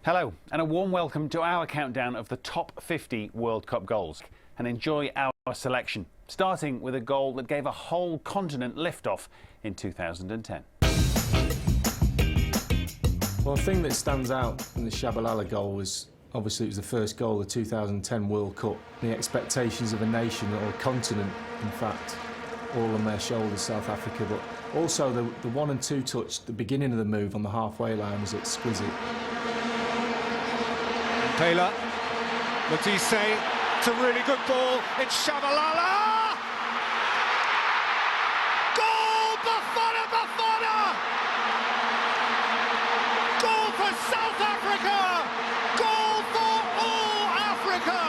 Hello, and a warm welcome to our countdown of the top 50 World Cup goals. And enjoy our selection, starting with a goal that gave a whole continent liftoff in 2010. Well, the thing that stands out in the Shabalala goal was, obviously, it was the first goal of the 2010 World Cup. The expectations of a nation, or a continent, in fact, all on their shoulders, South Africa. But also the 1 and 2 touch, the beginning of the move on the halfway line was exquisite. Taylor, Matisse, it's a really good ball, it's Shabalala! Goal, Bafana Bafana! Goal for South Africa! Goal for all Africa!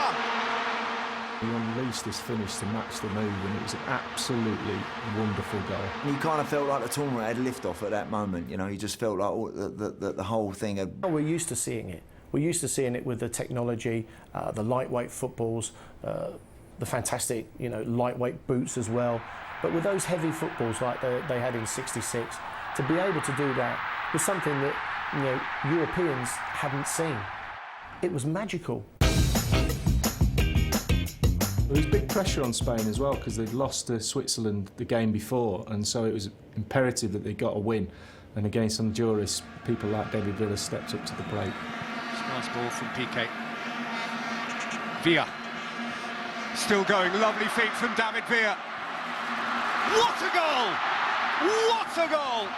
He unleashed this finish to match the move, and it was an absolutely wonderful goal. You kind of felt like the tournament had liftoff at that moment, you know, you just felt like the whole thing had... We're used to seeing it. We're used to seeing it with the technology, the lightweight footballs, the fantastic, lightweight boots as well. But with those heavy footballs like they had in '66, to be able to do that was something that Europeans hadn't seen. It was magical. There was big pressure on Spain as well because they'd lost to Switzerland the game before, and so it was imperative that they got a win. And against Honduras, people like David Villa stepped up to the plate. Nice ball from Piqué. Villa. Still going, lovely feet from David Villa. What a goal! What a goal!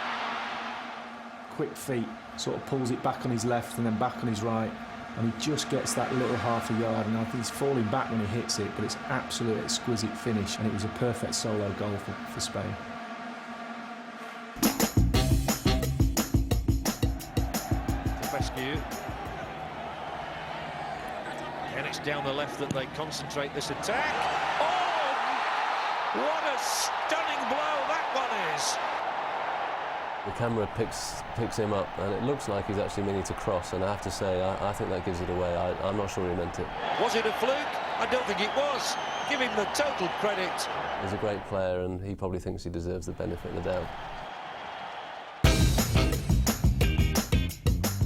Quick feet, sort of pulls it back on his left and then back on his right, and he just gets that little half a yard, and I think he's falling back when he hits it, but it's absolute exquisite finish, and it was a perfect solo goal for Spain. Rescue. And it's down the left that they concentrate this attack. Oh! What a stunning blow that one is! The camera picks him up, and it looks like he's actually meaning to cross, and I have to say, I think that gives it away. I'm not sure he meant it. Was it a fluke? I don't think it was. Give him the total credit. He's a great player, and he probably thinks he deserves the benefit of the doubt.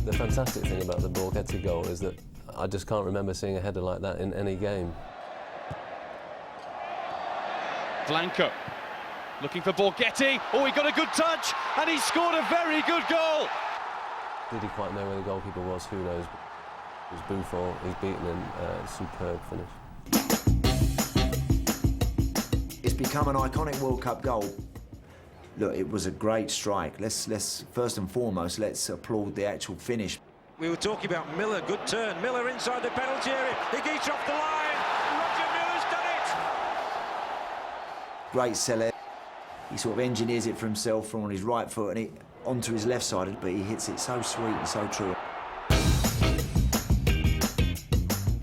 The fantastic thing about the Borghetti goal is that I just can't remember seeing a header like that in any game. Blanco looking for Borghetti. Oh, he got a good touch, and he scored a very good goal. Did he quite know where the goalkeeper was? Who knows? It was Buffon. He's beaten him. Superb finish. It's become an iconic World Cup goal. Look, it was a great strike. Let's first and foremost, let's applaud the actual finish. We were talking about Miller, good turn. Miller inside the penalty area. Higuita off the line. Roger Miller's done it. Great Sele. He sort of engineers it for himself from on his right foot and onto his left side, but he hits it so sweet and so true.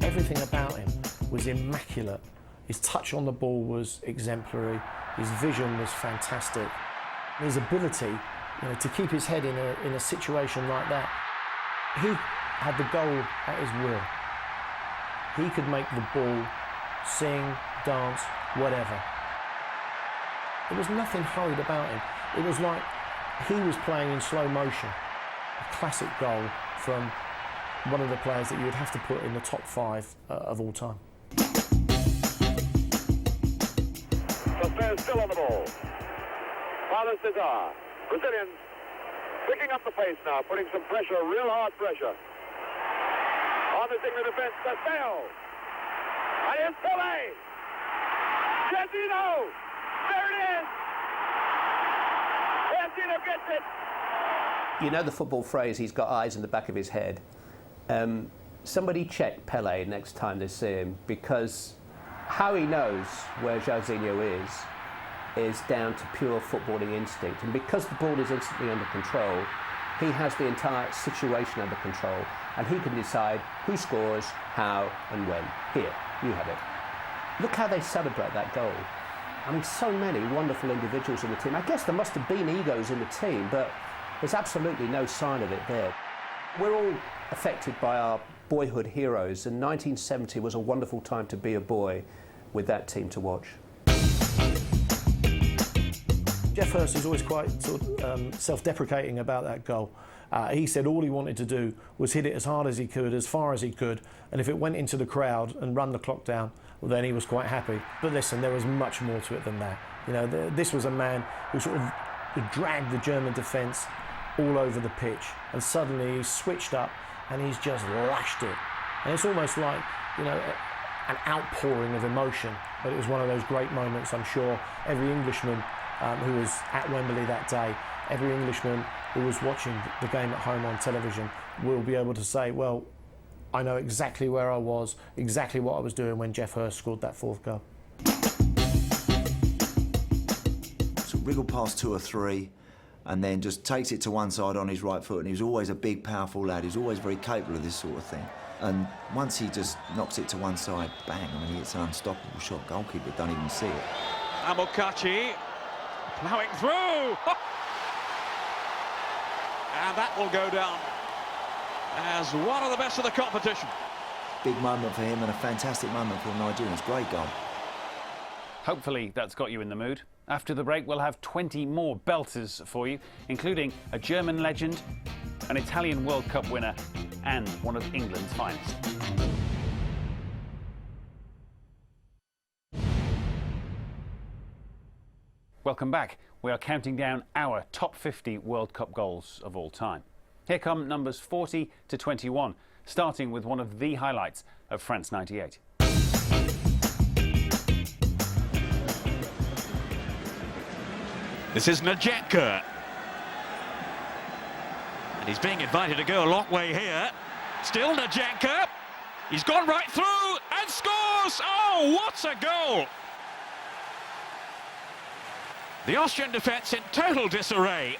Everything about him was immaculate. His touch on the ball was exemplary. His vision was fantastic. His ability, to keep his head in a situation like that. He had the goal at his will. He could make the ball sing, dance, whatever. There was nothing hurried about him. It was like he was playing in slow motion. A classic goal from one of the players that you would have to put in the top 5 of all time. Spain's still on the ball. Father Cesar, Brazilians picking up the pace now, putting some pressure, real hard pressure. On the Zinger defense, Castello. And here's Pelé. Jardino. There it is. Jardino gets it. You know the football phrase, he's got eyes in the back of his head. Somebody check Pelé next time they see him, because how he knows where Jairzinho is down to pure footballing instinct. And because the ball is instantly under control, he has the entire situation under control, and he can decide who scores, how and when. Here, you have it. Look how they celebrate that goal. I mean, so many wonderful individuals in the team. I guess there must have been egos in the team, but there's absolutely no sign of it there. We're all affected by our boyhood heroes, and 1970 was a wonderful time to be a boy with that team to watch. Geoff Hurst is always quite self-deprecating about that goal. He said all he wanted to do was hit it as hard as he could, as far as he could, and if it went into the crowd and run the clock down, well, then he was quite happy. But listen, there was much more to it than that. You know, this was a man who sort of dragged the German defence all over the pitch, and suddenly he's switched up and he's just lashed it. And it's almost like, you know, an outpouring of emotion. But it was one of those great moments. I'm sure every Englishman who was at Wembley that day, every Englishman who was watching the game at home on television will be able to say, well, I know exactly where I was, exactly what I was doing when Geoff Hurst scored that fourth goal. So wriggled past 2 or 3 and then just takes it to one side on his right foot, and he was always a big, powerful lad. He was always very capable of this sort of thing. And once he just knocks it to one side, bang, I mean, it's an unstoppable shot. Goalkeeper don't even see it. Amokachi plowing through. And that will go down as one of the best of the competition. Big moment for him and a fantastic moment for the Nigerians. Great goal. Hopefully that's got you in the mood. After the break, we'll have 20 more belters for you, including a German legend, an Italian World Cup winner, and one of England's finest. Welcome back. We are counting down our top 50 World Cup goals of all time. Here come numbers 40 to 21, starting with one of the highlights of France '98. This is Najenka. And he's being invited to go a long way here. Still Najenka. He's gone right through and scores! Oh, what a goal! The Austrian defence in total disarray.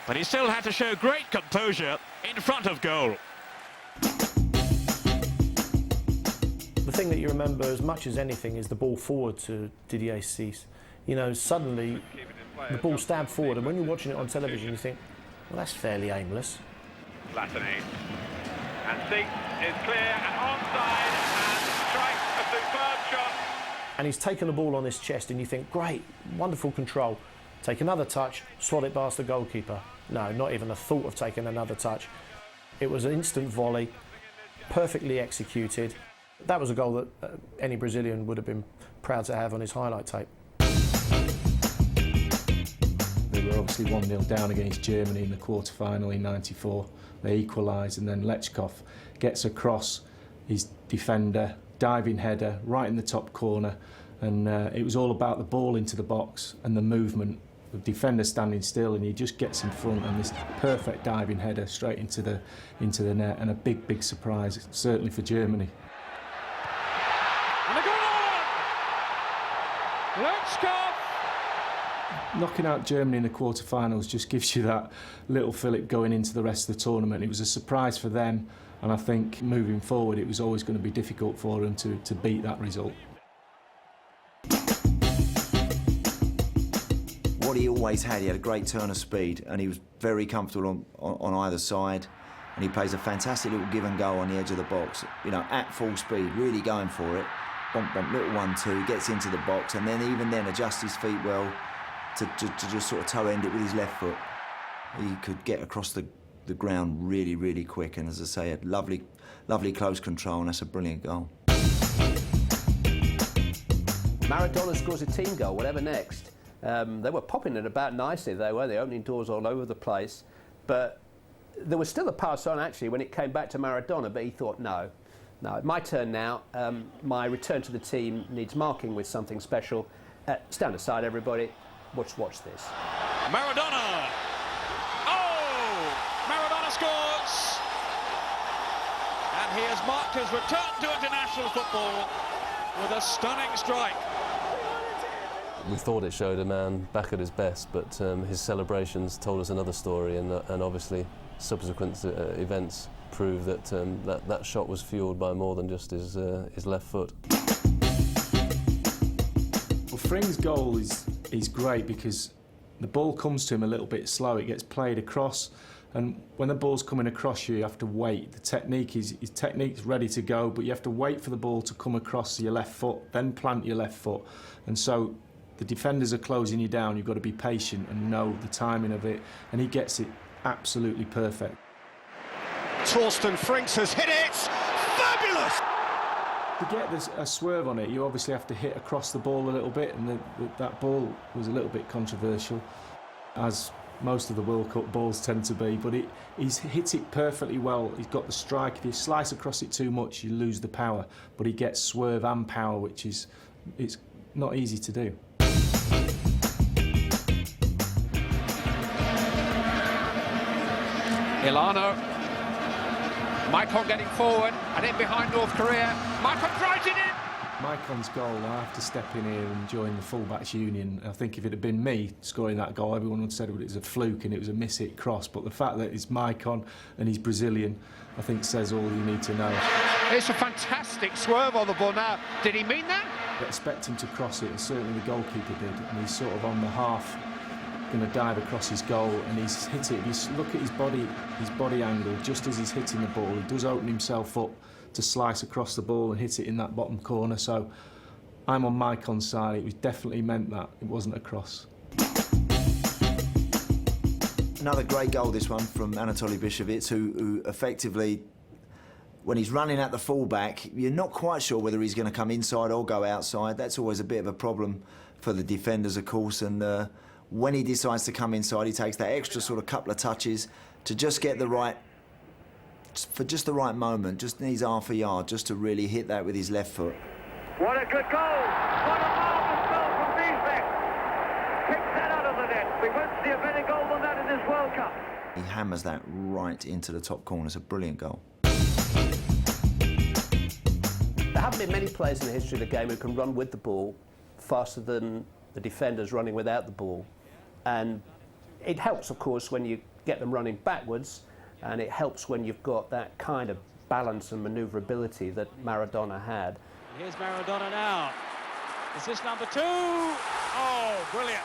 But he still had to show great composure in front of goal. The thing that you remember as much as anything is the ball forward to Didier Six. You know, suddenly the ball stabbed forward, and when you're watching it on television, you think, well, that's fairly aimless. Platini. And Six is clear and onside and strikes a superb shot. And he's taken the ball on his chest, and you think, great, wonderful control. Take another touch, swat it past the goalkeeper. No, not even a thought of taking another touch. It was an instant volley, perfectly executed. That was a goal that any Brazilian would have been proud to have on his highlight tape. They were obviously 1-0 down against Germany in the quarter-final in '94. They equalised, and then Lechkov gets across his defender, diving header right in the top corner, and it was all about the ball into the box and the movement. The defender standing still, and he just gets in front, and this perfect diving header straight into the net, and a big surprise, certainly for Germany. And a goal! Lechkov! Knocking out Germany in the quarter-finals just gives you that little fillip going into the rest of the tournament. It was a surprise for them, and I think moving forward it was always going to be difficult for them to beat that result. What he always had, he had a great turn of speed, and he was very comfortable on either side, and he plays a fantastic little give and go on the edge of the box, you know, at full speed, really going for it. Bump, little 1-2, gets into the box, and then even then adjusts his feet well to just sort of toe end it with his left foot. He could get across the ground really quick, and as I say, had lovely close control, and that's a brilliant goal. Maradona scores a team goal, whatever next. They were popping it about nicely, they were. The opening doors all over the place. But there was still a pass on, actually, when it came back to Maradona, but he thought, no, my turn now. My return to the team needs marking with something special. Stand aside, everybody. Watch this. Maradona! Oh! Maradona scores! And he has marked his return to international football with a stunning strike. We thought it showed a man back at his best, but his celebrations told us another story, and obviously subsequent events prove that that shot was fueled by more than just his left foot. Well, Fring's goal is great because the ball comes to him a little bit slow. It gets played across, and when the ball's coming across you have to wait. His technique's ready to go, but you have to wait for the ball to come across your left foot, then plant your left foot, and so the defenders are closing you down. You've got to be patient and know the timing of it, and he gets it absolutely perfect. Torsten Frings has hit it! Fabulous! To get a swerve on it, you obviously have to hit across the ball a little bit, and that ball was a little bit controversial, as most of the World Cup balls tend to be, but he's hit it perfectly well. He's got the strike. If you slice across it too much, you lose the power, but he gets swerve and power, which is it's not easy to do. Ilano. Maicon getting forward and in behind North Korea. Maicon drives it in! Maicon's goal, I have to step in here and join the fullbacks union. I think if it had been me scoring that goal, everyone would have said it was a fluke and it was a miss-hit cross. But the fact that it's Maicon and he's Brazilian, I think says all you need to know. It's a fantastic swerve on the ball now. Did he mean that? I expect him to cross it, and certainly the goalkeeper did. And he's sort of on the half, going to dive across his goal, and he's hit it. If you look at his body angle, just as he's hitting the ball, he does open himself up to slice across the ball and hit it in that bottom corner. So I'm on Maicon's side. It was definitely meant that. It wasn't a cross. Another great goal, this one, from Anatoly Bishevitz, who effectively, when he's running at the fullback, you're not quite sure whether he's going to come inside or go outside. That's always a bit of a problem for the defenders, of course. And when he decides to come inside, he takes that extra sort of couple of touches to just get the right, for just the right moment, just needs half a yard just to really hit that with his left foot. What a good goal! What a marvellous goal from Wiesbeck! Picks that out of the net. We won't see a better goal than that in this World Cup. He hammers that right into the top corner. It's a brilliant goal. There haven't been many players in the history of the game who can run with the ball faster than the defenders running without the ball. And it helps, of course, when you get them running backwards, and it helps when you've got that kind of balance and manoeuvrability that Maradona had. Here's Maradona now. Is this number 2? Oh, brilliant.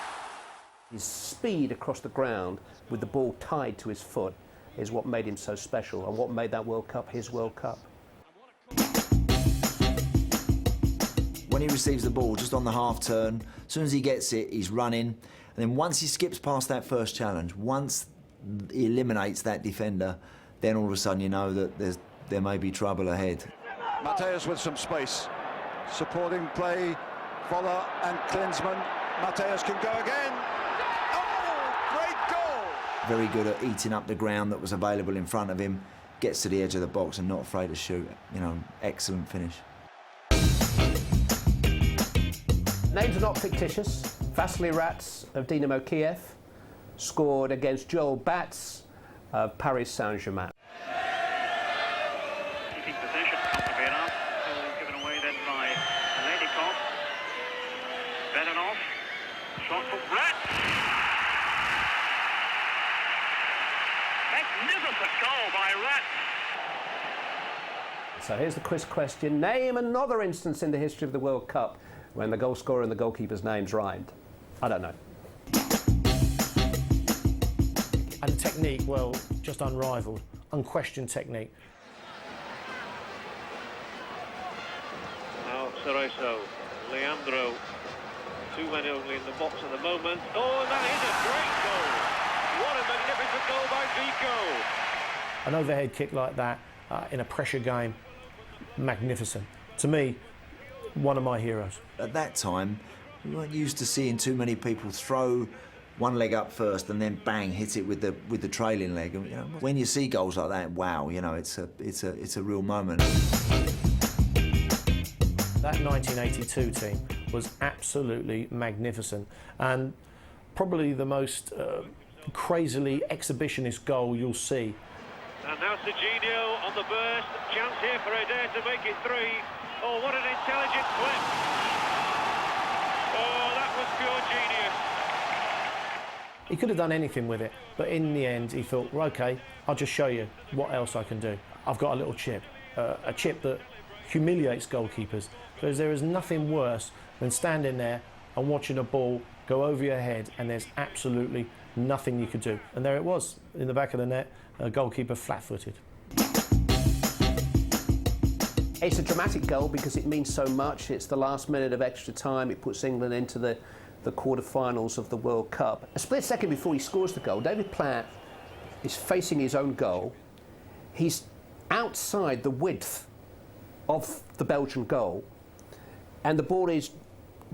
His speed across the ground with the ball tied to his foot is what made him so special and what made that World Cup his World Cup. When he receives the ball just on the half turn, as soon as he gets it, he's running. And then once he skips past that first challenge, once he eliminates that defender, then all of a sudden you know that there may be trouble ahead. Matthäus with some space. Supporting play, Voller and Klinsmann. Matthäus can go again. Oh, great goal! Very good at eating up the ground that was available in front of him, gets to the edge of the box and not afraid to shoot. You know, excellent finish. Names are not fictitious. Vasily Rats of Dynamo Kiev scored against Joel Bats of Paris Saint-Germain. Keeping possession comfortably enough. Given away then by Lenikov. Bedanov. Shot from Rats. Magnificent goal by Rats. So here's the quiz question. Name another instance in the history of the World Cup when the goal scorer and the goalkeeper's names rhymed. I don't know. And the technique, well, just unrivalled, unquestioned technique. Now Cerezo, Leandro, 2 men only in the box at the moment. Oh, that is a great goal! What a magnificent goal by Vico! An overhead kick like that in a pressure game, magnificent. To me, one of my heroes. At that time, we weren't used to seeing too many people throw one leg up first and then bang, hit it with the trailing leg. And, you know, when you see goals like that, wow, you know, it's a real moment. That 1982 team was absolutely magnificent, and probably the most crazily exhibitionist goal you'll see. And now Serginho on the burst. Chance here for Eder to make it 3. Oh, what an intelligent flip. Oh, that was pure genius. He could have done anything with it, but in the end he thought, well, OK, I'll just show you what else I can do. I've got a little chip, a chip that humiliates goalkeepers, because there is nothing worse than standing there and watching a ball go over your head and there's absolutely nothing you could do. And there it was, in the back of the net, a goalkeeper flat-footed. It's a dramatic goal because it means so much. It's the last minute of extra time. It puts England into the quarter-finals of the World Cup. A split second before he scores the goal, David Platt is facing his own goal. He's outside the width of the Belgian goal, and the ball is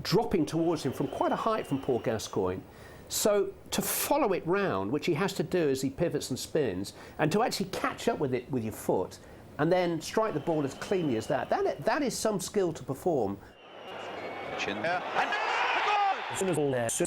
dropping towards him from quite a height from Paul Gascoigne. So to follow it round, which he has to do as he pivots and spins, and to actually catch up with it with your foot, and then strike the ball as cleanly as that is some skill to perform. Chin. As soon as all there, you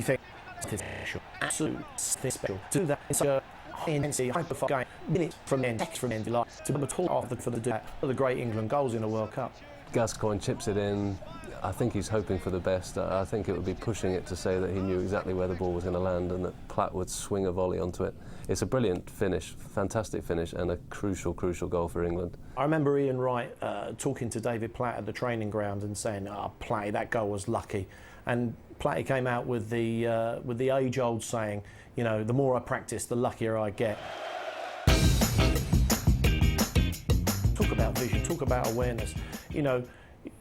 think it's special, absolutely special. To do that in such a high intensity, hyper-fast game, minutes from the end, like to be able to talk off for the great England goals in the World Cup. Gascoigne chips it in. I think he's hoping for the best. I think it would be pushing it to say that he knew exactly where the ball was going to land and that Platt would swing a volley onto it. It's a brilliant finish, fantastic finish, and a crucial goal for England. I remember Ian Wright talking to David Platt at the training ground and saying, Platt, that goal was lucky. And Platt came out with the age-old saying, you know, the more I practice, the luckier I get. Talk about vision, talk about awareness. You know,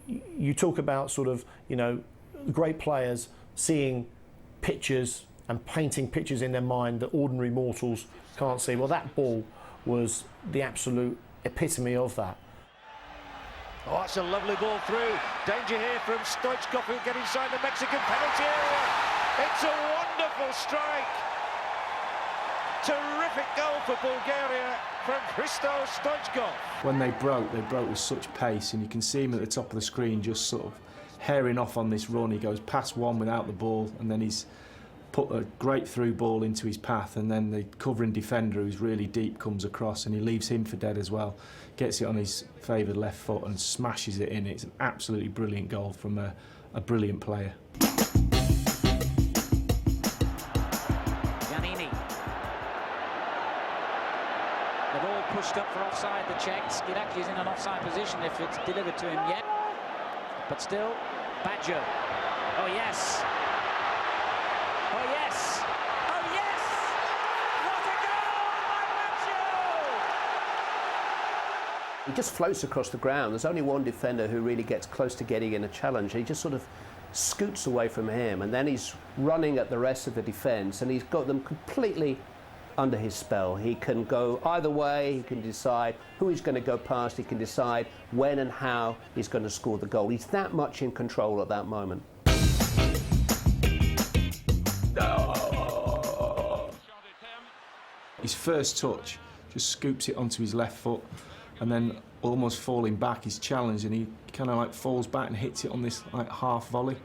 you talk about sort of, you know, great players seeing pictures and painting pictures in their mind that ordinary mortals can't see. Well, that ball was the absolute epitome of that. Oh, that's a lovely ball through. Danger here from Stoichkov, who'll get inside the Mexican penalty area. It's a wonderful strike. Terrific goal for Bulgaria from Hristo Stoichkov. When they broke with such pace, and you can see him at the top of the screen just sort of herring off on this run. He goes past one without the ball, and then he's put a great through ball into his path, and then the covering defender, who's really deep, comes across and he leaves him for dead as well. Gets it on his favoured left foot and smashes it in. It's an absolutely brilliant goal from a brilliant player. Giannini. The ball pushed up for offside, the Czechs. Iraky is in an offside position if it's delivered to him yet. But still, Badger. Oh yes. Oh yes! Oh yes! What a goal by Badger! He just floats across the ground. There's only one defender who really gets close to getting in a challenge. He just sort of scoots away from him, and then he's running at the rest of the defence, and he's got them completely under his spell. He can go either way. He can decide who he's going to go past. He can decide when and how he's going to score the goal. He's that much in control at that moment. His first touch just scoops it onto his left foot, and then almost falling back, he's challenged, and he kind of like falls back and hits it on this like half volley.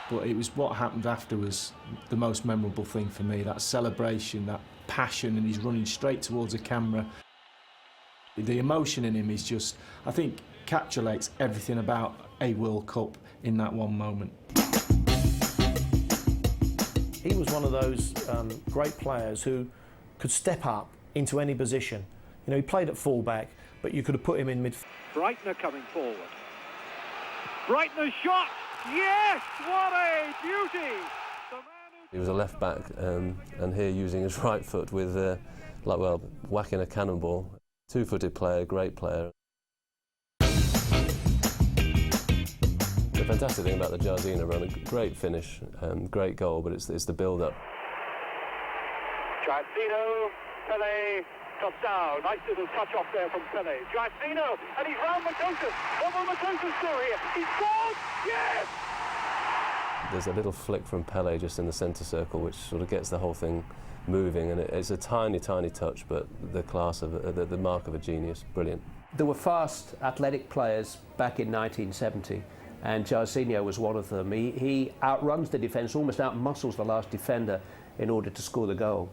But it was what happened after was the most memorable thing for me. That celebration, that passion, and he's running straight towards the camera. The emotion in him is just, I think, encapsulates everything about a World Cup in that one moment. He was one of those great players who could step up into any position. You know, he played at fullback, but you could have put him in midfield. Breitner coming forward. Breitner's shot! Yes! What a beauty! He was a left back, and here using his right foot with, whacking a cannonball. Two-footed player, great player. The fantastic thing about the Jairzinho run, a great finish, great goal, but it's the build-up. Jairzinho, Pele, drops down. Nice little touch off there from Pele. Jairzinho, and he's round Matosas. What will Matosas do here? He scores! Yes! There's a little flick from Pele just in the centre circle, which sort of gets the whole thing moving, and it's a tiny, tiny touch, but the class of the mark of a genius. Brilliant. There were fast, athletic players back in 1970. And Jairzinho was one of them. He outruns the defence, almost outmuscles the last defender in order to score the goal.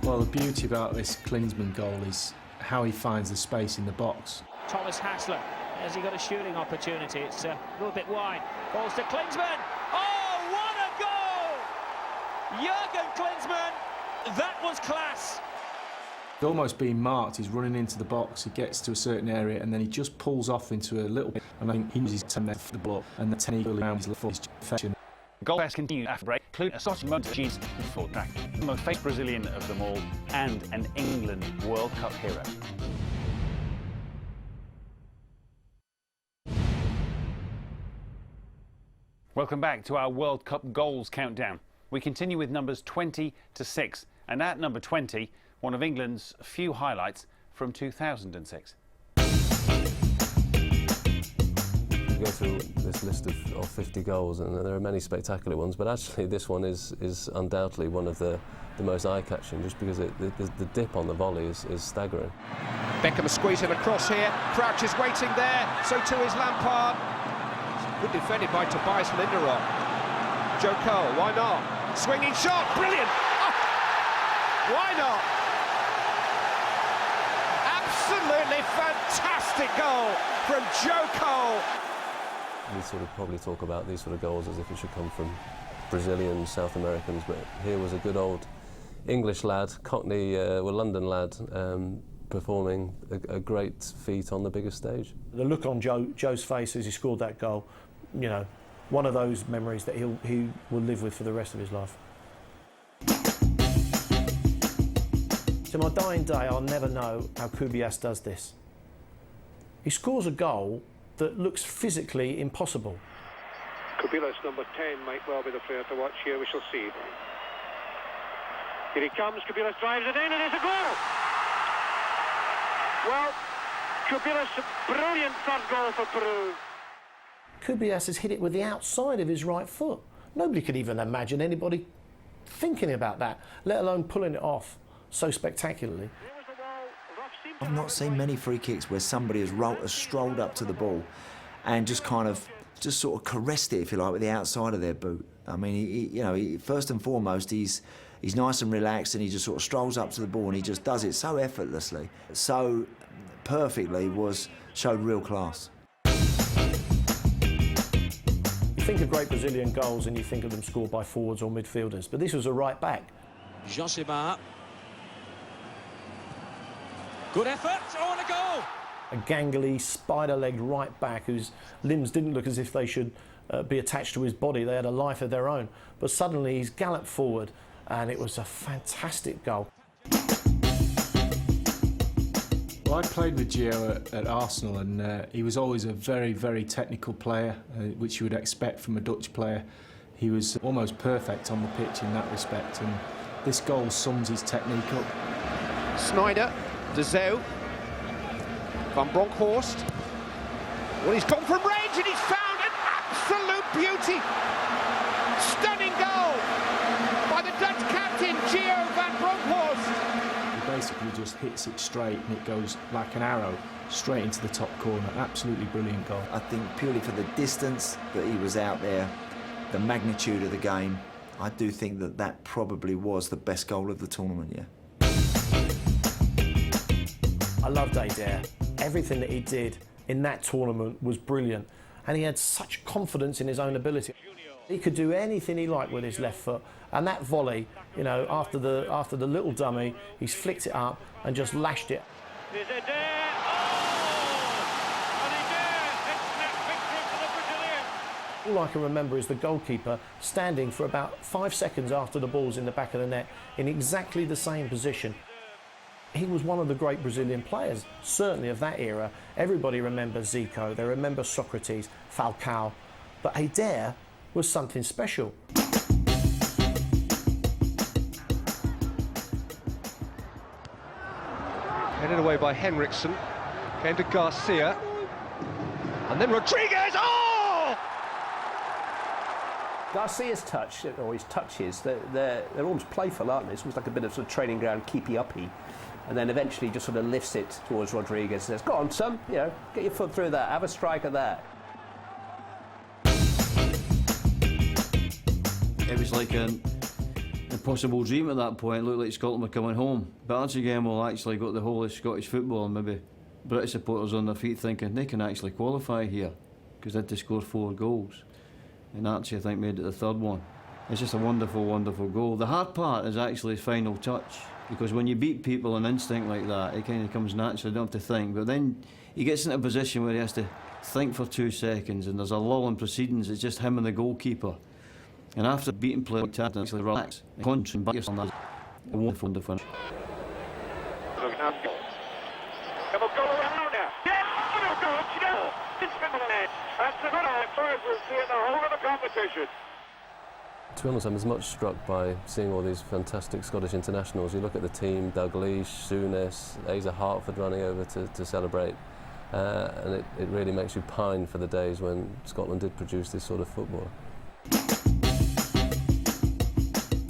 Well, the beauty about this Klinsmann goal is how he finds the space in the box. Thomas Hassler, has he got a shooting opportunity? It's a little bit wide. Balls to Klinsmann. Oh, what a goal! Jurgen Klinsmann, that was class. He's almost being marked, he's running into the box, he gets to a certain area, and then he just pulls off into a little bit, and I think he uses his for the ball, and the technique around his perfection. Goal pass continued after break, including a starting moment G's full track. The most famous Brazilian of them all, and an England World Cup hero. Welcome back to our World Cup goals countdown. We continue with numbers 20 to 6, and at number 20, one of England's few highlights from 2006. You go through this list of 50 goals, and there are many spectacular ones, but actually this one is undoubtedly one of the most eye-catching, just because the dip on the volley is staggering. Beckham squeezing across here. Crouch is waiting there. So too is Lampard. Good defended by Tobias Linderoth. Joe Cole, why not? Swinging shot, brilliant! Oh, why not? Absolutely fantastic goal from Joe Cole. We sort of probably talk about these sort of goals as if it should come from Brazilians, South Americans, but here was a good old English lad, Cockney, London lad, performing a great feat on the biggest stage. The look on Joe's face as he scored that goal, you know, one of those memories that he will live with for the rest of his life. To my dying day, I'll never know how Kubias does this. He scores a goal that looks physically impossible. Kubilas, number 10, might well be the player to watch here. We shall see. Here he comes. Kubilas drives it in, and it's a goal. Well, Kubilas, brilliant third goal for Peru. Kubias has hit it with the outside of his right foot. Nobody could even imagine anybody thinking about that, let alone pulling it off so spectacularly. I've not seen many free kicks where somebody has strolled up to the ball and just sort of caressed it, if you like, with the outside of their boot. I mean, he, first and foremost, he's nice and relaxed, and he just sort of strolls up to the ball and he just does it so effortlessly, so perfectly, showed real class. You think of great Brazilian goals and you think of them scored by forwards or midfielders, but this was a right back. Joseba. Good effort, oh, and a goal! A gangly, spider-legged right back whose limbs didn't look as if they should be attached to his body. They had a life of their own. But suddenly he's galloped forward, and it was a fantastic goal. Well, I played with Gio at Arsenal, and he was always a very, very technical player, which you would expect from a Dutch player. He was almost perfect on the pitch in that respect, and this goal sums his technique up. Sneijder, De Zeeuw, Van Bronckhorst. Well, he's gone from range and he's found an absolute beauty. Stunning goal by the Dutch captain, Gio Van Bronckhorst. He basically just hits it straight and it goes like an arrow straight into the top corner. Absolutely brilliant goal. I think purely for the distance that he was out there, the magnitude of the game, I do think that probably was the best goal of the tournament, yeah. I loved Adair. Everything that he did in that tournament was brilliant, and he had such confidence in his own ability. He could do anything he liked with his left foot, and that volley, you know, after the little dummy, he's flicked it up and just lashed it. There's Adair. Oh! And Adair, it's net victory for the Brazilians. All I can remember is the goalkeeper standing for about 5 seconds after the ball's in the back of the net in exactly the same position. He was one of the great Brazilian players, certainly of that era. Everybody remembers Zico, they remember Socrates, Falcao, but Adair was something special. Headed away by Henriksen, came to Garcia, and then Rodriguez, oh! Garcia's touch, or his touches, they're almost playful, aren't they? It's almost like a bit of sort of training ground keepy-uppy. And then eventually just sort of lifts it towards Rodriguez and says, go on, son, you know, get your foot through that, have a strike at that. It was like an impossible dream at that point. It looked like Scotland were coming home. But Archie Gemmill actually got the whole of Scottish football and maybe British supporters on their feet thinking they can actually qualify here because they had to score 4 goals. And Archie, I think, made it the 3rd one. It's just a wonderful, wonderful goal. The hard part is actually his final touch. Because when you beat people on instinct like that, it kind of comes naturally, you don't have to think. But then he gets into a position where he has to think for 2 seconds, and there's a lull in proceedings. It's just him and the goalkeeper. And after beating play, he actually relax and concentrate back on that. A wonderful finish. That's a good eye for consistency in the whole of the competition. To be honest, I'm as much struck by seeing all these fantastic Scottish internationals. You look at the team, Dalglish, Souness, Asa Hartford running over to celebrate, and it really makes you pine for the days when Scotland did produce this sort of football.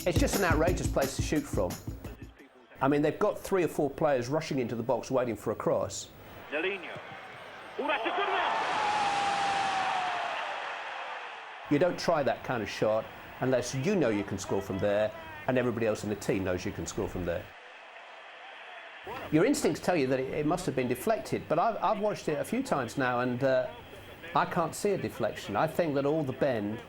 It's just an outrageous place to shoot from. I mean, they've got 3 or 4 players rushing into the box waiting for a cross. Nelinho. Oh, that's a good one! You don't try that kind of shot unless you know you can score from there and everybody else in the team knows you can score from there. Your instincts tell you that it must have been deflected, but I've watched it a few times now and I can't see a deflection. I think that all the bend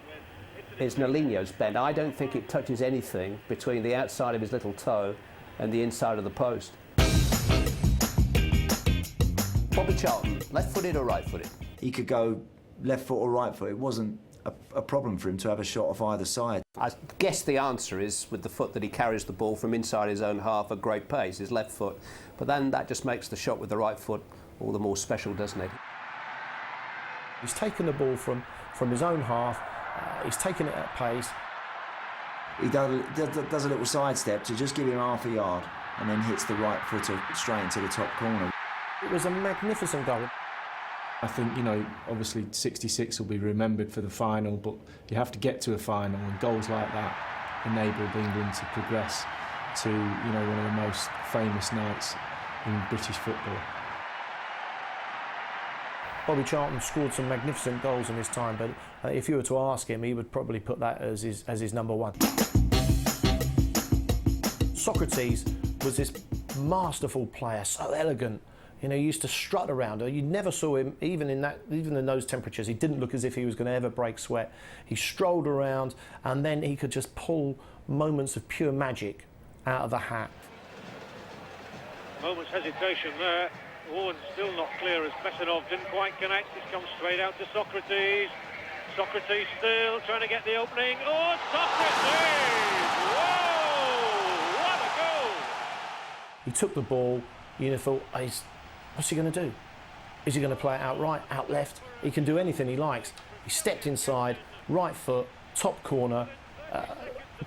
is Nelinho's bend. I don't think it touches anything between the outside of his little toe and the inside of the post. Bobby Charlton, left-footed or right-footed? He could go left foot or right foot. It wasn't a problem for him to have a shot off either side. I guess the answer is with the foot that he carries the ball from inside his own half at great pace, his left foot. But then that just makes the shot with the right foot all the more special, doesn't it? He's taken the ball from his own half, he's taken it at pace. He does a little sidestep to just give him half a yard and then hits the right footer straight into the top corner. It was a magnificent goal. I think, you know, obviously 66 will be remembered for the final, but you have to get to a final, and goals like that enabled England to progress to, you know, one of the most famous nights in British football. Bobby Charlton scored some magnificent goals in his time, but if you were to ask him, he would probably put that as his number one. Socrates was this masterful player, so elegant. You know, he used to strut around. You never saw him, even in those temperatures. He didn't look as if he was going to ever break sweat. He strolled around, and then he could just pull moments of pure magic out of the hat. Moment's hesitation there. Owen still not clear as Besanov didn't quite connect. It's come straight out to Socrates. Socrates still trying to get the opening. Oh, Socrates! Whoa! What a goal! He took the ball. You thought, what's he going to do? Is he going to play it out right, out left? He can do anything he likes. He stepped inside, right foot, top corner.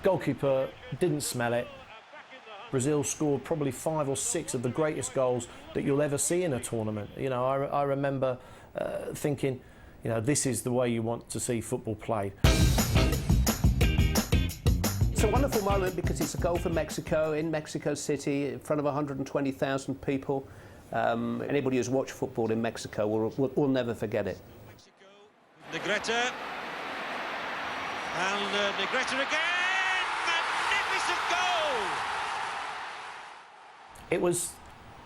Goalkeeper didn't smell it. Brazil scored probably 5 or 6 of the greatest goals that you'll ever see in a tournament. You know, I remember thinking, you know, this is the way you want to see football played. It's a wonderful moment because it's a goal for Mexico in Mexico City in front of 120,000 people. Anybody who's watched football in Mexico will never forget it. Negrete. And Negrete again! Magnificent goal! It was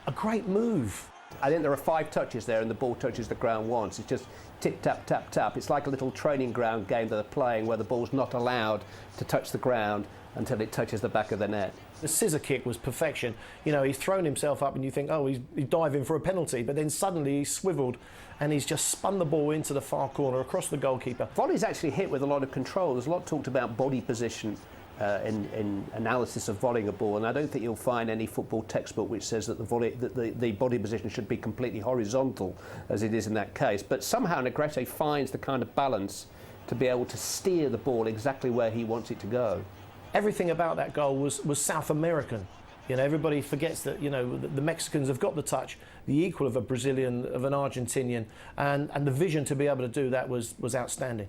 a great move. I think there are 5 touches there and the ball touches the ground once. It's just tip, tap, tap, tap. It's like a little training ground game that they're playing where the ball's not allowed to touch the ground until it touches the back of the net. The scissor kick was perfection. You know, he's thrown himself up and you think, oh, he's diving for a penalty, but then suddenly he's swiveled and he's just spun the ball into the far corner across the goalkeeper. Volley's actually hit with a lot of control. There's a lot talked about body position in analysis of volleying a ball, and I don't think you'll find any football textbook which says that the body position should be completely horizontal as it is in that case. But somehow Negrete finds the kind of balance to be able to steer the ball exactly where he wants it to go. Everything about that goal was South American. You know, everybody forgets that, you know, the Mexicans have got the touch, the equal of a Brazilian, of an Argentinian, and the vision to be able to do that was outstanding.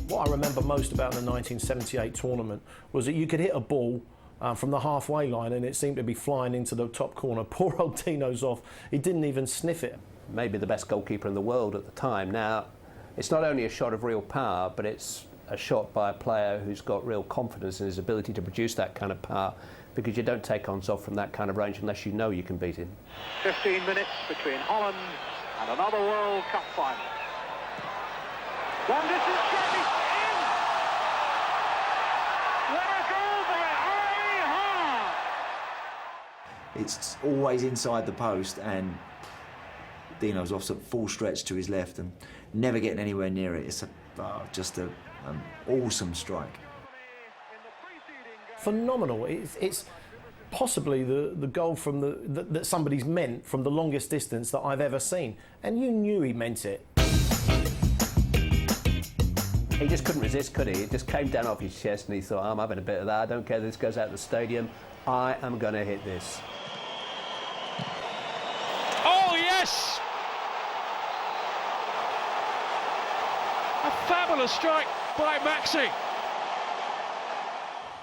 What I remember most about the 1978 tournament was that you could hit a ball from the halfway line and it seemed to be flying into the top corner. Poor old Tino Zoff, he didn't even sniff it. Maybe the best goalkeeper in the world at the time. Now, it's not only a shot of real power, but it's a shot by a player who's got real confidence in his ability to produce that kind of power, because you don't take on Zoff from that kind of range unless you know you can beat him. 15 minutes between Holland and another World Cup final. Long distance shot, he's in! What a goal by Ali Ha! It's always inside the post, and Dino's off at full stretch to his left and never getting anywhere near it. It's just an awesome strike. Phenomenal. It's possibly the goal from that somebody's meant from the longest distance that I've ever seen, and you knew he meant it. He just couldn't resist, could he? It just came down off his chest and he thought, I'm having a bit of that. I don't care if this goes out of the stadium. I am going to hit this. Oh, yes! A fabulous strike by Maxi.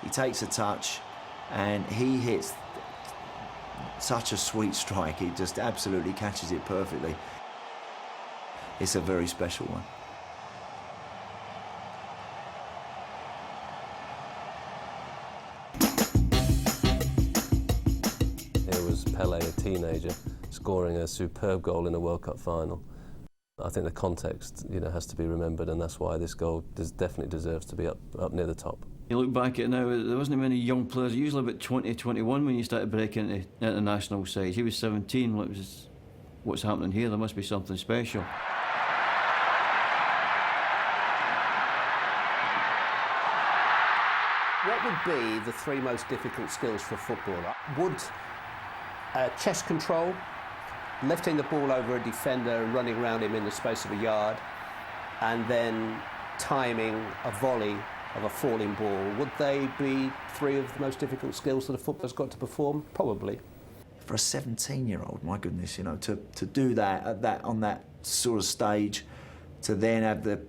He takes a touch and he hits such a sweet strike. He just absolutely catches it perfectly. It's a very special one. It was Pelé, a teenager, scoring a superb goal in a World Cup final. I think the context, has to be remembered, and that's why this goal definitely deserves to be up near the top. You look back at it now, there wasn't many young players, usually about 20, 21 when you started breaking into international sides. He was 17, well, it was, what's happening here, there must be something special. What would be the three most difficult skills for a footballer? Would chest control, lifting the ball over a defender and running around him in the space of a yard, and then timing a volley of a falling ball, would they be three of the most difficult skills that a footballer's got to perform? Probably. For a 17-year-old, my goodness, to do that on that sort of stage, to then have the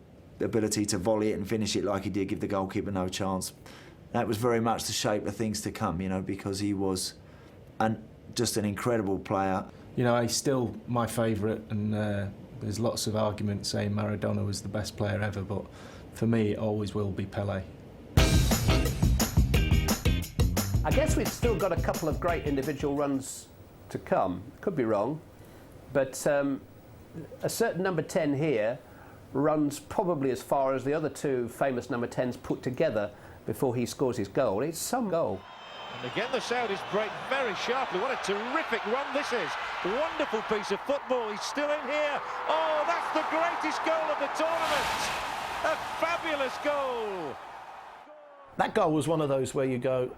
ability to volley it and finish it like he did, give the goalkeeper no chance, that was very much the shape of things to come, because he was just an incredible player. He's still my favourite, and there's lots of arguments saying Maradona was the best player ever, but for me, it always will be Pelé. I guess we've still got a couple of great individual runs to come. Could be wrong, but a certain number 10 here runs probably as far as the other two famous number 10s put together before he scores his goal. It's some goal. And again, the Saudis break very sharply. What a terrific run this is. Wonderful piece of football. He's still in here. Oh, that's the greatest goal of the tournament. A fabulous goal. That goal was one of those where you go,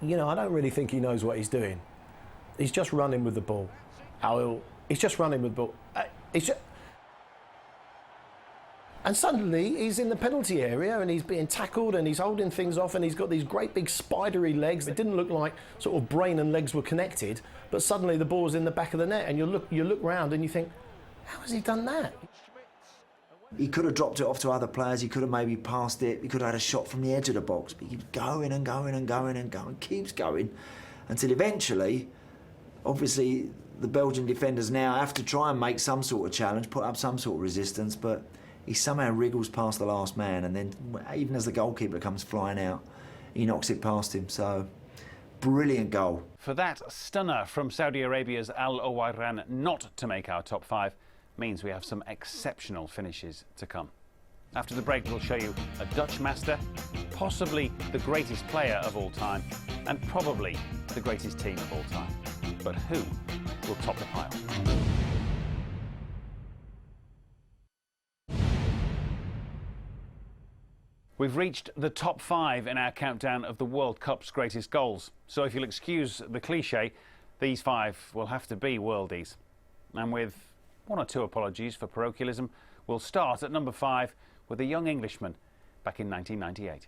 I don't really think he knows what he's doing. He's just running with the ball. He's just running with the ball. And suddenly he's in the penalty area and he's being tackled and he's holding things off and he's got these great big spidery legs. It didn't look like sort of brain and legs were connected, but suddenly the ball's in the back of the net and you look round and you think, how has he done that? He could have dropped it off to other players, he could have maybe passed it, he could have had a shot from the edge of the box, but he keeps going and going and going and going, keeps going, until eventually, obviously, the Belgian defenders now have to try and make some sort of challenge, put up some sort of resistance, but he somehow wriggles past the last man, and then even as the goalkeeper comes flying out, he knocks it past him. So, brilliant goal. For that stunner from Saudi Arabia's Al Owairan not to make our top 5 means we have some exceptional finishes to come. After the break, we'll show you a Dutch master, possibly the greatest player of all time, and probably the greatest team of all time. But who will top the pile? We've reached the top 5 in our countdown of the World Cup's greatest goals. So if you'll excuse the cliche, these 5 will have to be worldies. And with 1 or 2 apologies for parochialism, we'll start at number 5 with a young Englishman back in 1998.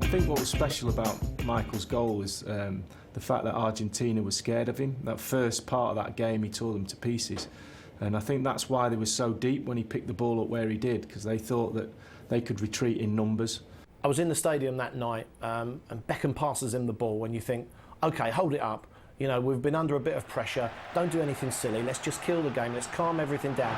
I think what was special about Michael's goal was the fact that Argentina was scared of him. That first part of that game, he tore them to pieces. And I think that's why they were so deep when he picked the ball up where he did, because they thought that they could retreat in numbers. I was in the stadium that night and Beckham passes him the ball and you think, OK, hold it up. We've been under a bit of pressure. Don't do anything silly. Let's just kill the game. Let's calm everything down.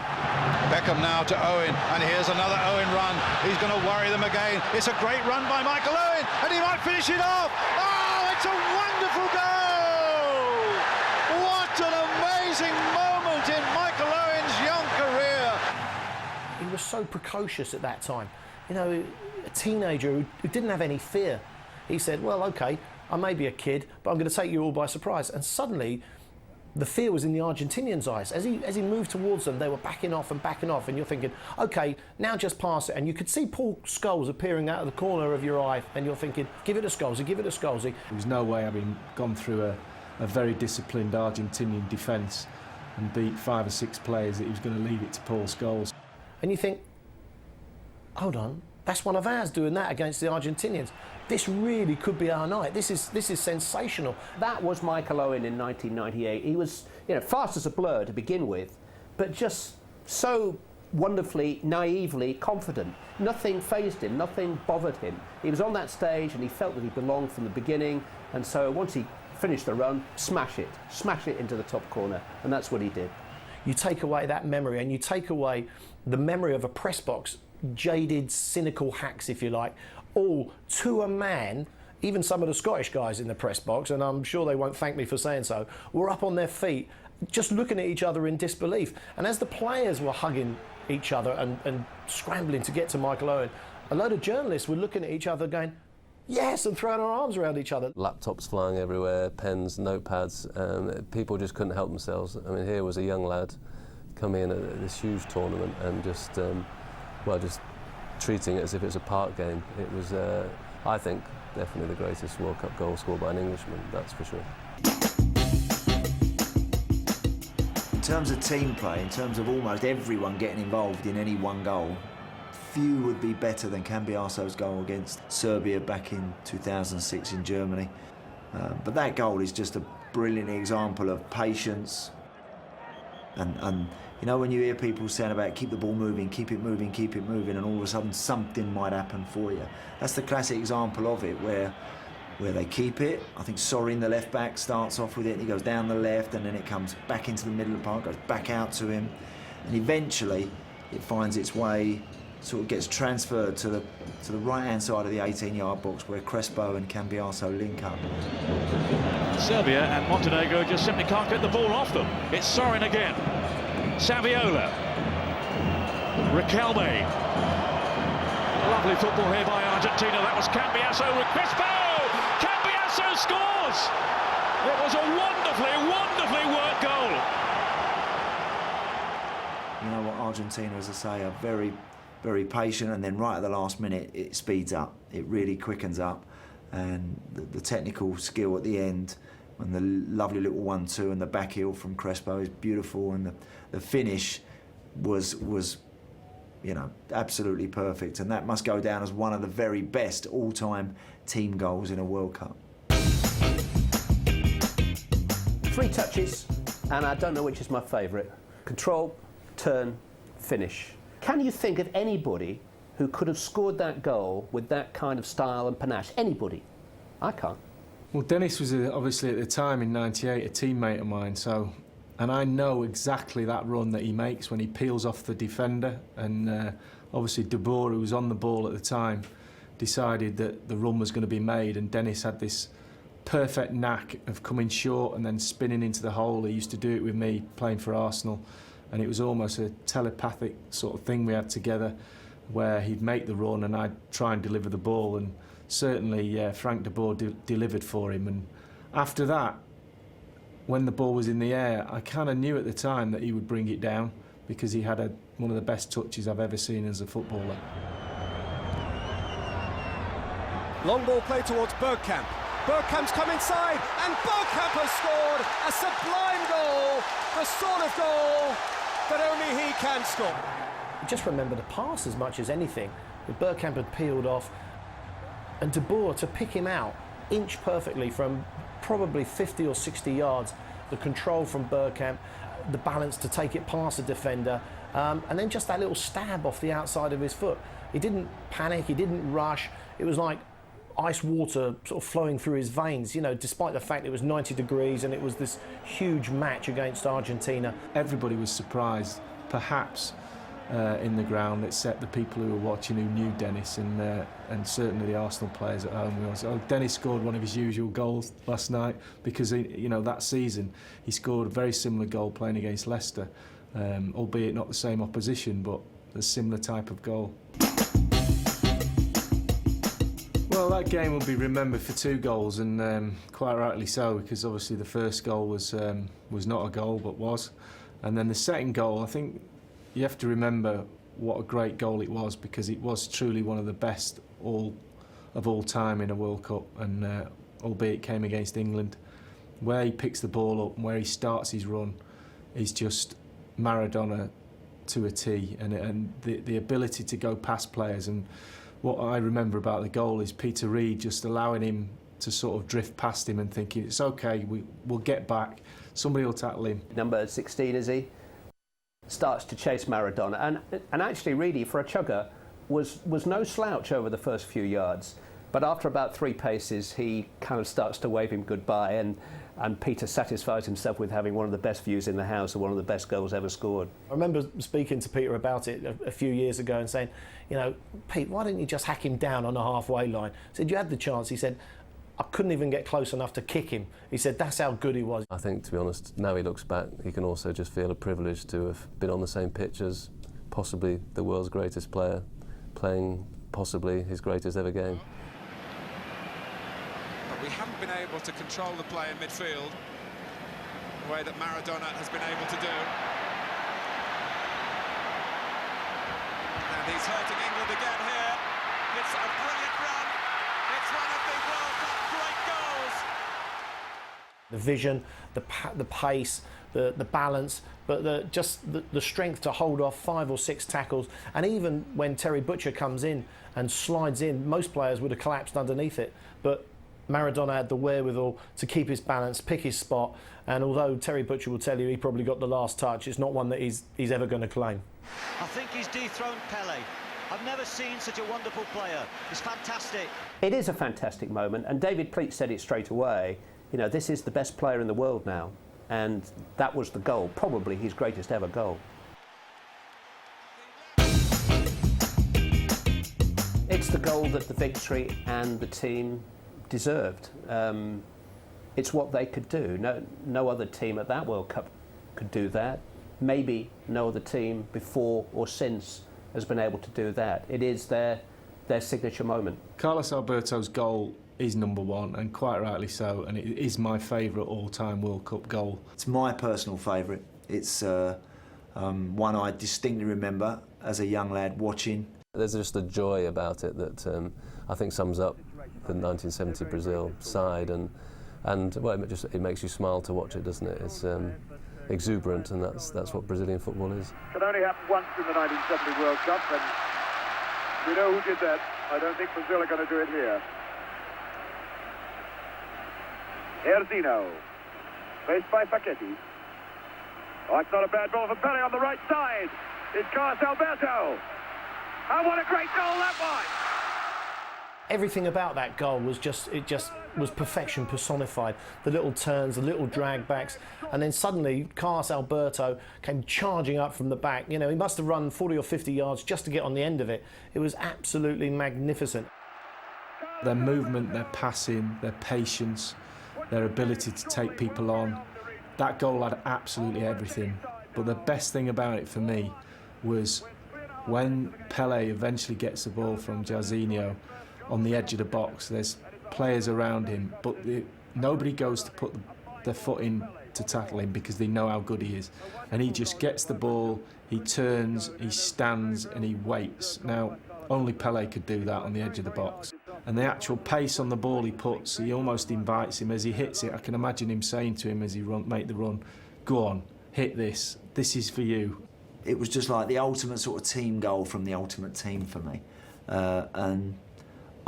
Beckham now to Owen, and here's another Owen run. He's going to worry them again. It's a great run by Michael Owen, and he might finish it off. Oh, it's a wonderful goal! What an amazing moment in Michael Owen's young career. He was so precocious at that time. A teenager who didn't have any fear. He said, well, OK, I may be a kid, but I'm going to take you all by surprise. And suddenly, the fear was in the Argentinians' eyes. As he moved towards them, they were backing off, and you're thinking, OK, now just pass it. And you could see Paul Scholes appearing out of the corner of your eye, and you're thinking, give it to Scholesy, give it to Scholesy. There was no way, having gone through a very disciplined Argentinian defence and beat 5 or 6 players, that he was going to leave it to Paul Scholes. and you think, hold on, that's one of ours doing that against the Argentinians. This really could be our night. This is sensational. That was Michael Owen in 1998. He was, fast as a blur to begin with, but just so wonderfully, naively confident. Nothing fazed him, nothing bothered him. He was on that stage and he felt that he belonged from the beginning, and so once he finished the run, smash it into the top corner, and that's what he did. You take away that memory, and you take away the memory of a press box, jaded, cynical hacks, if you like, all to a man. Even some of the Scottish guys in the press box, and I'm sure they won't thank me for saying so, were up on their feet just looking at each other in disbelief. And as the players were hugging each other and scrambling to get to Michael Owen, a load of journalists were looking at each other going, yes, and throwing our arms around each other. Laptops flying everywhere, pens, notepads, people just couldn't help themselves. I mean, here was a young lad coming in at this huge tournament and just treating it as if it was a park game. It was, I think, definitely the greatest World Cup goal scored by an Englishman, that's for sure. In terms of team play, in terms of almost everyone getting involved in any one goal, few would be better than Cambiaso's goal against Serbia back in 2006 in Germany. But that goal is just a brilliant example of patience. And you know, when you hear people saying about keep the ball moving, keep it moving, and all of a sudden something might happen for you. That's the classic example of it, where they keep it. I think Sorin, the left back, starts off with it, and he goes down the left, and then it comes back into the middle of the park, goes back out to him, and eventually it finds its way, sort of gets transferred to the right-hand side of the 18-yard box where Crespo and Cambiaso link up. Serbia and Montenegro just simply can't get the ball off them. It's Sorin again. Saviola. Riquelme. Lovely football here by Argentina. That was Cambiaso with Crespo. Cambiaso scores. It was a wonderfully worked goal. You know what, Argentina, as I say, are very, very patient, and then right at the last minute it speeds up. It really quickens up, and the technical skill at the end, and the lovely little 1-2 and the back heel from Crespo is beautiful, and the finish was absolutely perfect, and that must go down as one of the very best all-time team goals in a World Cup. 3 touches, and I don't know which is my favourite. Control, turn, finish. Can you think of anybody who could have scored that goal with that kind of style and panache? Anybody? I can't. Well, Dennis was obviously at the time in '98 a teammate of mine, and I know exactly that run that he makes when he peels off the defender, and obviously De Boer, who was on the ball at the time, decided that the run was going to be made, and Dennis had this perfect knack of coming short and then spinning into the hole. He used to do it with me playing for Arsenal, and it was almost a telepathic sort of thing we had together, where he'd make the run and I'd try and deliver the ball, and certainly Frank De Boer delivered for him. And after that, when the ball was in the air, I kind of knew at the time that he would bring it down, because he had one of the best touches I've ever seen as a footballer. Long ball play towards Bergkamp. Bergkamp's come inside, and Bergkamp has scored a sublime goal, the sort of goal that only he can score. Just remember the pass as much as anything. Bergkamp had peeled off, and De Boer to pick him out inch perfectly from probably 50 or 60 yards, the control from Bergkamp, the balance to take it past the defender, and then just that little stab off the outside of his foot. He didn't panic, he didn't rush. It was like ice water sort of flowing through his veins, despite the fact it was 90 degrees and it was this huge match against Argentina. Everybody was surprised, perhaps in the ground, except the people who were watching who knew Dennis, and certainly the Arsenal players at home. Dennis scored one of his usual goals last night, because that season he scored a very similar goal playing against Leicester, albeit not the same opposition, but a similar type of goal. Well, that game will be remembered for 2 goals, and quite rightly so, because obviously the first goal was not a goal, but was. And then the second goal, I think you have to remember what a great goal it was, because it was truly one of the best of all time in a World Cup, and albeit it came against England. Where he picks the ball up and where he starts his run is just Maradona to a T, and the ability to go past players. And what I remember about the goal is Peter Reid just allowing him to sort of drift past him and thinking, it's okay, we'll get back, somebody will tackle him. Number 16, is he? Starts to chase Maradona, and actually really for a chugger was no slouch over the first few yards, but after about 3 paces he kind of starts to wave him goodbye, and Peter satisfies himself with having one of the best views in the house and one of the best goals ever scored. I remember speaking to Peter about it a few years ago and saying, you know, Pete, why didn't you just hack him down on the halfway line? I said, you had the chance. He said, I couldn't even get close enough to kick him. He said, that's how good he was. I think, to be honest, now he looks back, he can also just feel a privilege to have been on the same pitch as possibly the world's greatest player, playing possibly his greatest ever game. But we haven't been able to control the play in midfield the way that Maradona has been able to do. And he's hurting England again here. It's a brilliant run. It's one of the World Cup great goals. The vision, the pace, the balance, but the strength to hold off 5 or 6 tackles. And even when Terry Butcher comes in and slides in, most players would have collapsed underneath it. But Maradona had the wherewithal to keep his balance, pick his spot. And although Terry Butcher will tell you he probably got the last touch, it's not one that he's ever going to claim. I think he's dethroned Pele. I've never seen such a wonderful player. He's fantastic. It is a fantastic moment, and David Pleat said it straight away. You know, this is the best player in the world now, and that was the goal, probably his greatest ever goal. It's the goal that the victory and the team deserved. It's what they could do. No other team at that World Cup could do that. Maybe no other team before or since has been able to do that. It is their signature moment. Carlos Alberto's goal is number 1, and quite rightly so, and it is my favourite all-time World Cup goal. It's my personal favourite. It's one I distinctly remember as a young lad watching. There's just a joy about it that I think sums up the 1970 Brazil side, and well, it makes you smile to watch it, doesn't it? It's exuberant, and that's what Brazilian football is. It only happened once in the 1970 World Cup, and we know who did that. I don't think Brazil are going to do it here. Erzino, faced by Facchetti. Oh, it's not a bad ball for Pele on the right side. It's Carlos Alberto. And what a great goal that was! Everything about that goal was was perfection personified. The little turns, the little drag backs, and then suddenly Carlos Alberto came charging up from the back. You know, he must have run 40 or 50 yards just to get on the end of it. It was absolutely magnificent. Their movement, their passing, their patience, their ability to take people on. That goal had absolutely everything. But the best thing about it for me was when Pele eventually gets the ball from Jairzinho on the edge of the box. There's players around him, but nobody goes to put their foot in to tackle him because they know how good he is. And he just gets the ball, he turns, he stands and he waits. Now, only Pele could do that on the edge of the box. And the actual pace on the ball he puts, he almost invites him as he hits it. I can imagine him saying to him as he make the run, go on, hit this is for you. It was just like the ultimate sort of team goal from the ultimate team for me. And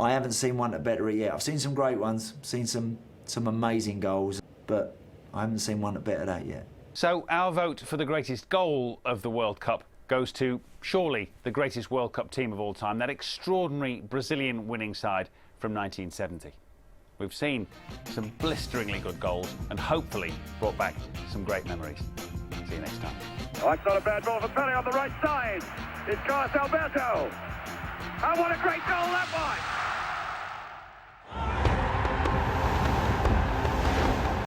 I haven't seen one that better it yet. I've seen some great ones, seen some amazing goals, but I haven't seen one that better that yet. So our vote for the greatest goal of the World Cup goes to surely the greatest World Cup team of all time, that extraordinary Brazilian winning side from 1970. We've seen some blisteringly good goals and hopefully brought back some great memories. See you next time. Oh, it's not a bad ball for Pele on the right side. It's Carlos Alberto. And what a great goal that was!